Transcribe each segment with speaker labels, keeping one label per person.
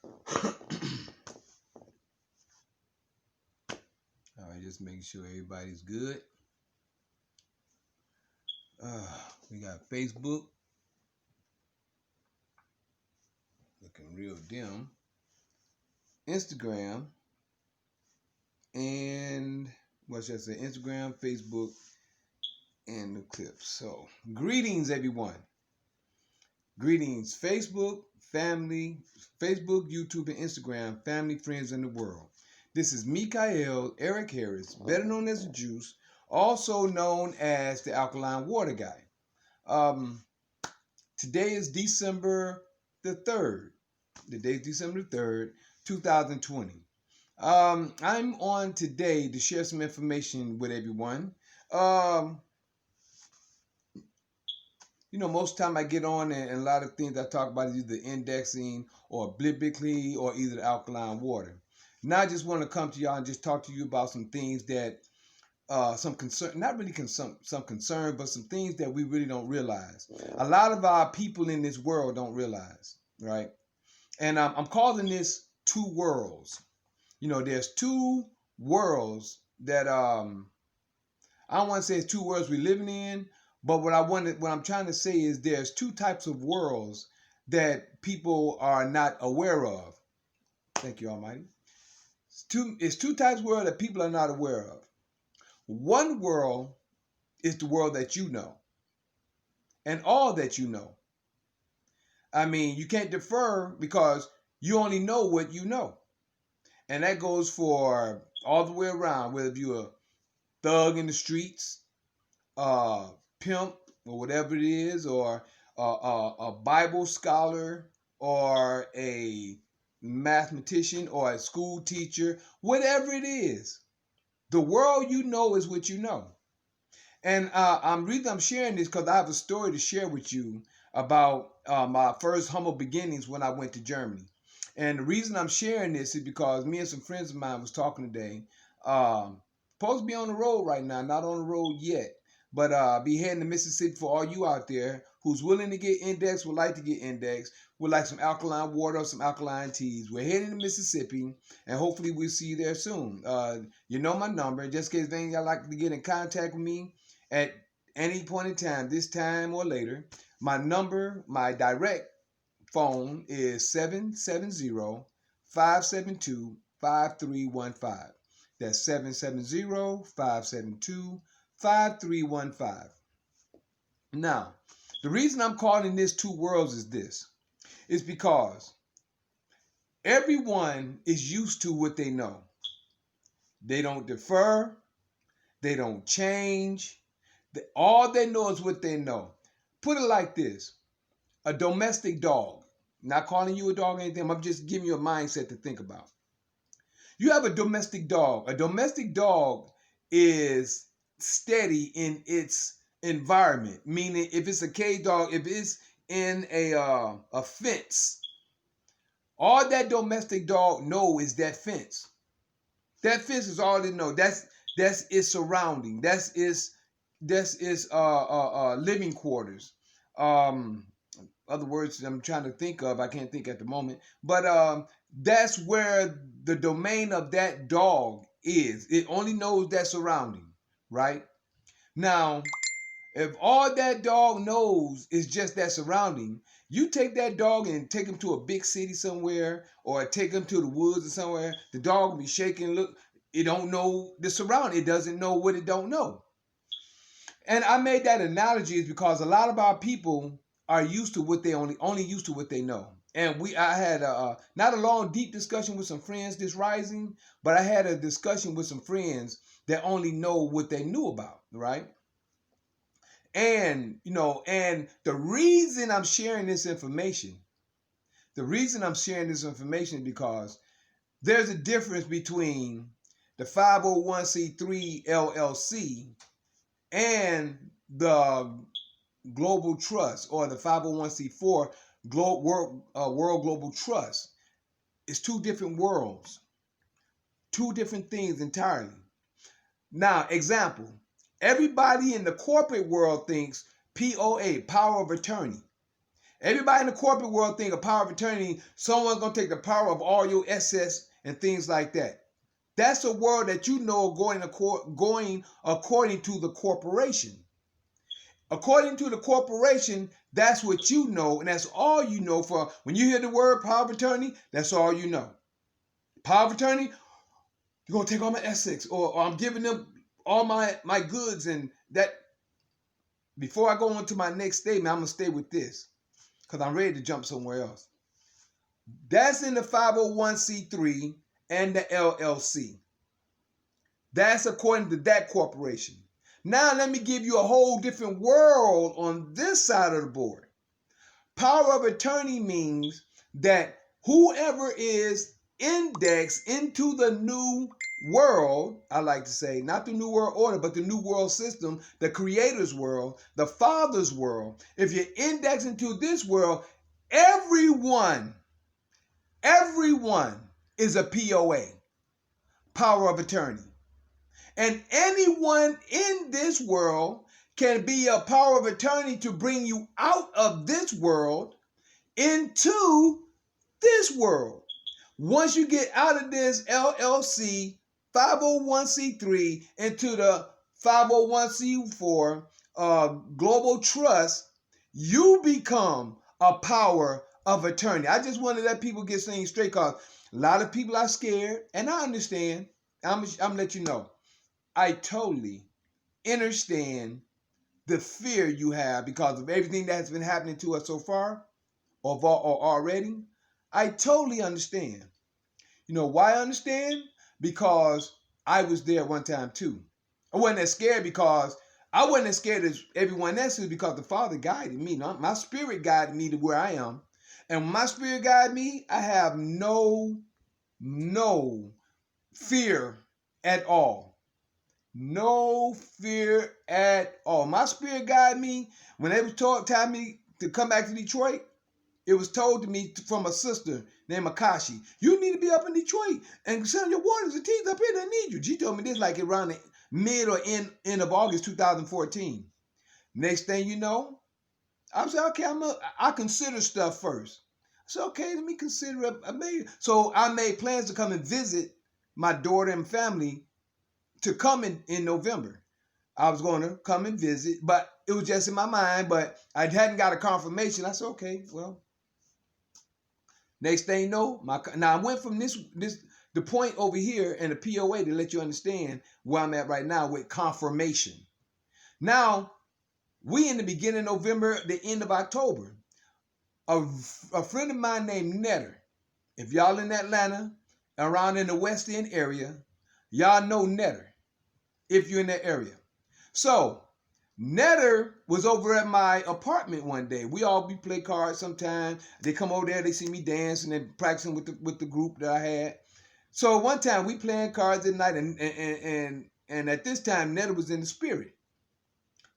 Speaker 1: All right, just making sure everybody's good. We got Facebook looking real dim. Instagram and what should I say? Instagram, Facebook, and the clips. So, greetings, everyone. Greetings, Facebook, family, Facebook, YouTube, and Instagram, family, friends, and the world. This is Mikael Eric Harris, better known as the Juice, also known as the Alkaline Water Guy. Today is December the 3rd. The day is December the 3rd, 2020. I'm on today to share some information with everyone. Most of the time I get on and a lot of things I talk about is either indexing or biblically or either the alkaline water. Now I just want to come to y'all and just talk to you about some things that some concern, not really some concern, but some things that we really don't realize. A lot of our people in this world don't realize, right? And I'm calling this two worlds. There's two worlds that I don't want to say it's two worlds we're living in, but what I'm trying to say is there's two types of worlds that people are not aware of. Thank you, Almighty. It's two types of world that people are not aware of. One world is the world that you know, and all that you know. I mean, you can't defer because you only know what you know. And that goes for all the way around, whether you're a thug in the streets, pimp, or whatever it is, or a Bible scholar, or a mathematician, or a school teacher, whatever it is. The world you know is what you know. And I'm sharing this because I have a story to share with you about my first humble beginnings when I went to Germany. And the reason I'm sharing this is because me and some friends of mine was talking today. Supposed to be on the road right now, not on the road yet, but be heading to Mississippi for all you out there who's willing to get indexed, would like to get indexed, would like some alkaline water or some alkaline teas. We're heading to Mississippi, and hopefully we'll see you there soon. You know my number. Just in case y'all like to get in contact with me at any point in time, this time or later. My number, my direct phone is 770-572-5315. That's 770-572-5315. Now, the reason I'm calling this two worlds is this. It's because everyone is used to what they know. They don't defer. They don't change. All they know is what they know. Put it like this. A domestic dog. Not calling you a dog or anything. I'm just giving you a mindset to think about. You have a domestic dog. A domestic dog is steady in its environment. Meaning if it's a cage dog, if it's in a fence, all that domestic dog know is that fence. That fence is all it know. That's its surrounding. That's its living quarters. Other words I'm trying to think of, I can't think at the moment. But that's where the domain of that dog is. It only knows that surrounding, right? Now, if all that dog knows is just that surrounding, you take that dog and take him to a big city somewhere or take him to the woods or somewhere, the dog will be shaking. Look, it don't know the surrounding. It doesn't know what it don't know. And I made that analogy is because a lot of our people are used to what they only used to what they know. And I had not a long deep discussion with some friends this rising, but I had a discussion with some friends that only know what they knew about, right? And and the reason I'm sharing this information, is because there's a difference between the 501c3 LLC and the Global Trust or the 501c4 World Global Trust. It's two different worlds, two different things entirely. Now, example, everybody in the corporate world thinks POA, power of attorney. Everybody in the corporate world think a power of attorney, someone's going to take the power of all your assets and things like that. That's a word that you know going according to the corporation. According to the corporation, that's what you know, and that's all you know. For when you hear the word power of attorney, that's all you know. Power of attorney, you're going to take all my assets, or I'm giving them all my goods. And that, before I go on to my next statement, I'm going to stay with this because I'm ready to jump somewhere else. That's in the 501c3 and the LLC. That's according to that corporation. Now let me give you a whole different world on this side of the board. Power of attorney means that whoever is indexed into the new world, I like to say, not the new world order, but the new world system, the creator's world, the father's world. If you're indexed into this world, everyone is a POA, power of attorney. And anyone in this world can be a power of attorney to bring you out of this world into this world. Once you get out of this LLC, 501c3 into the 501c4 global trust, you become a power of attorney. I just want to let people get things straight because a lot of people are scared, and I understand. I'm gonna let you know. I totally understand the fear you have because of everything that has been happening to us so far or already. I totally understand. You know why I understand? Because I was there one time too. I wasn't as scared because I wasn't as scared as everyone else is because the Father guided me. My spirit guided me to where I am. And when my spirit guided me, I have no fear at all. No fear at all. My spirit guided me. When they was telling me to come back to Detroit, it was told to me from a sister named Akashi, you need to be up in Detroit and send your waters and teeth up here. They need you. She told me this like around the mid or end of August 2014. Next thing you know, I said, okay, I consider stuff first. I said, okay, let me consider it. So I made plans to come and visit my daughter and family to come in November. I was going to come and visit, but it was just in my mind, but I hadn't got a confirmation. I said, okay, well, next thing you know, now I went from the point over here in the POA to let you understand where I'm at right now with confirmation. Now, we in the beginning of November, the end of October. A friend of mine named Netter, if y'all in Atlanta, around in the West End area, y'all know Netter if you're in that area. So, Netter was over at my apartment one day. We all play cards sometime. They come over there, they see me dancing and practicing with the group that I had. So one time we playing cards at night, and at this time Netter was in the spirit.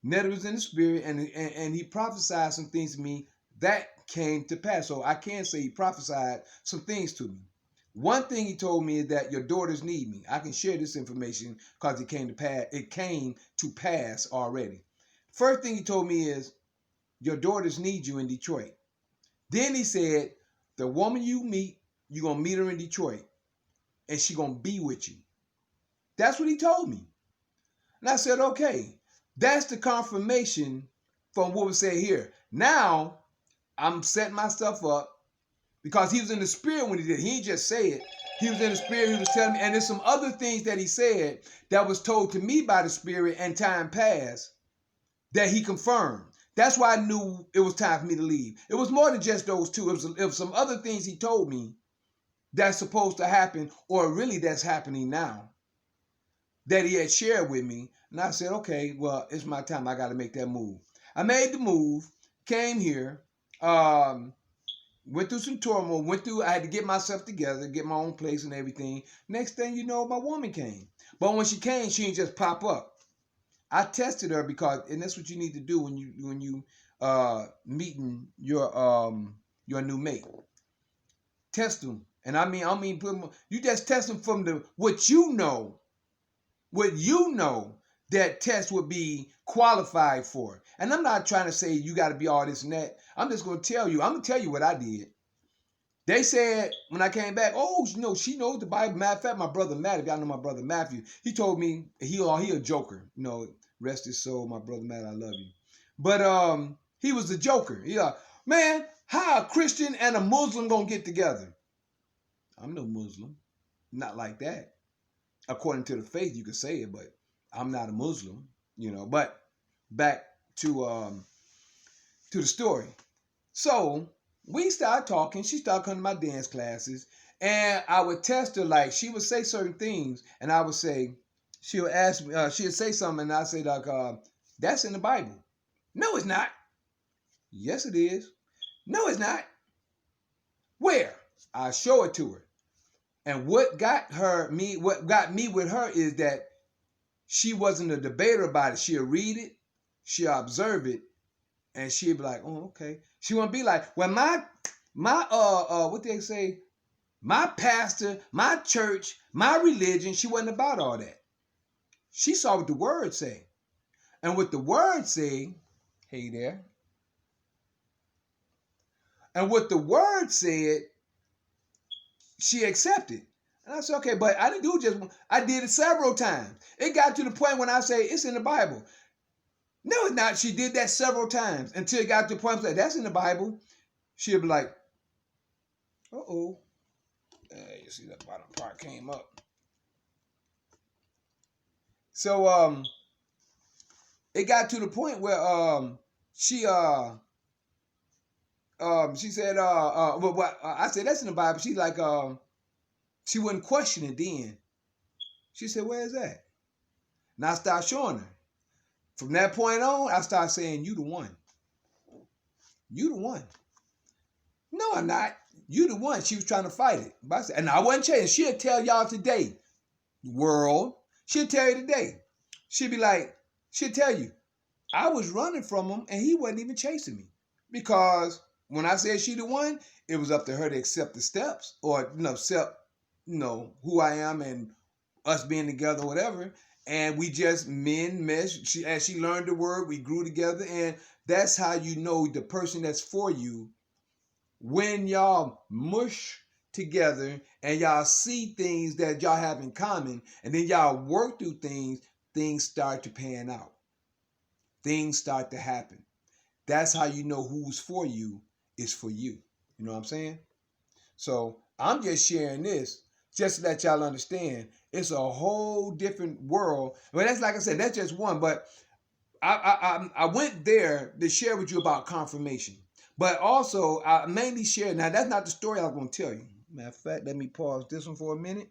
Speaker 1: Netter was in the spirit, and he prophesied some things to me that came to pass. So I can say he prophesied some things to me. One thing he told me is that your daughters need me. I can share this information because it came to pass already. First thing he told me is your daughters need you in Detroit. Then he said the woman you meet, you're going to meet her in Detroit and she's going to be with you. That's what he told me. And I said, okay, that's the confirmation from what was said here. Now I'm setting myself up. Because he was in the spirit when he did it. He didn't just say it. He was in the spirit. He was telling me. And there's some other things that he said that was told to me by the spirit and time past that he confirmed. That's why I knew it was time for me to leave. It was more than just those two. It was some other things he told me that's supposed to happen or really that's happening now that he had shared with me. And I said, okay, well, it's my time. I got to make that move. I made the move, came here, went through some turmoil, I had to get myself together, get my own place and everything. Next thing you know, my woman came. But when she came, she didn't just pop up. I tested her and that's what you need to do when you meeting your new mate. Test them. And I mean, you just test them from what you know that test would be qualified for. And I'm not trying to say you got to be all this and that. I'm just going to tell you. I'm going to tell you what I did. They said when I came back, oh, you know, she knows the Bible. Matter of fact, my brother Matt, if y'all know my brother Matthew, he told me he a joker. You know, rest his soul, my brother Matt, I love you. But he was a joker. Yeah, man, how a Christian and a Muslim gonna get together? I'm no Muslim, not like that. According to the faith, you could say it, but I'm not a Muslim. You know. But back to the story. So we started talking. She started coming to my dance classes, and I would test her. Like she would say certain things, and I would say, she would ask me, she would say something, and I say like, "That's in the Bible." No, it's not. Yes, it is. No, it's not. Where? I show it to her. And what got me with her is that she wasn't a debater about it. She'll read it, she'll observe it, and she'll be like, "Oh, okay." She won't be like, "Well, my what they say, my pastor, my church, my religion." She wasn't about all that. She saw what the word say. And what the word say, hey there. And what the word said, she accepted. And I said, okay, but I didn't do it just one. I did it several times. It got to the point when I say it's in the Bible. No, it's not. She did that several times until it got to the point where that's in the Bible. She'll be like, uh-oh. You see that bottom part came up. So it got to the point where she said I said that's in the Bible. She's like she wouldn't question it then. She said, "Where is that?" And I started showing her. From that point on, I started saying, "You the one. You the one." No, I'm not. You the one. She was trying to fight it. But I said, and I wasn't changing. She'll tell y'all today, world. She'll tell you today. She'll be like, she'll tell you, I was running from him and he wasn't even chasing me. Because when I said she the one, it was up to her to accept the steps or, accept, who I am and us being together, whatever. And we just mesh. As she learned the word, we grew together. And that's how you know the person that's for you. When y'all mush together and y'all see things that y'all have in common, and then y'all work through things start to pan out. Things start to happen. That's how you know who's for you is for you. You know what I'm saying? So I'm just sharing this just to let y'all understand it's a whole different world. Well, that's like I said, that's just one. But I went there to share with you about confirmation. But also, I mainly share. Now, that's not the story I was going to tell you. Matter of fact, let me pause this one for a minute.